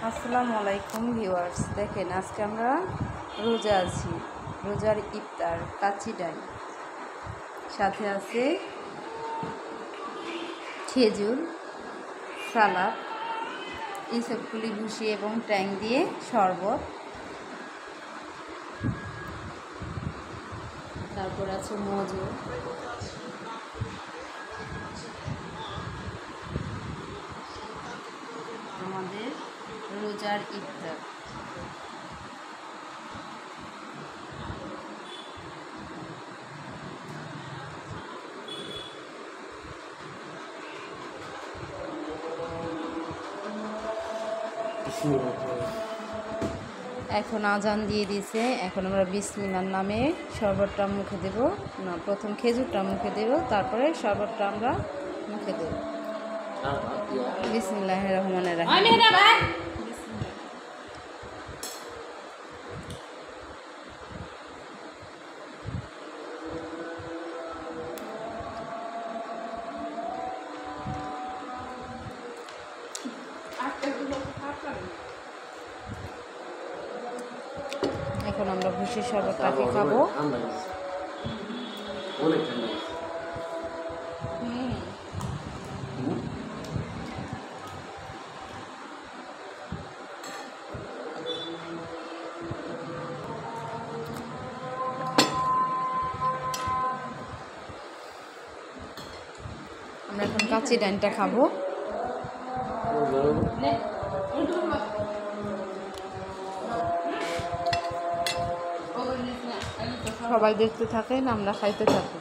আসসালামু আলাইকুম ভিউয়ার্স, দেখেন আজকে আমরা রোজা আছি। রোজার ইফতার কাচ্চি ডাল, সাথে আছে খেজুর, সালাদ, ইসবগুলি ভুসি এবং ট্যাং দিয়ে শরবত, তারপর আছে মজু। আমাদের রোজার ইফতার। এখন আজান দিয়ে দিছে। এখন আমরা বিসমিল্লাহর নামে শরবতটা মুখে দেব না, প্রথম খেজুরটা মুখে দেব, তারপরে শরবতটা আমরা মুখে দেব। বিসমিল্লাহির রহমানির রহিম। এখন আমরা ভুসির শরবতটাকে খাবো। আমরা এখন কাচ্চি ডালটা খাবো। সবাই দেখতে থাকেন, আমরা খাইতে থাকি।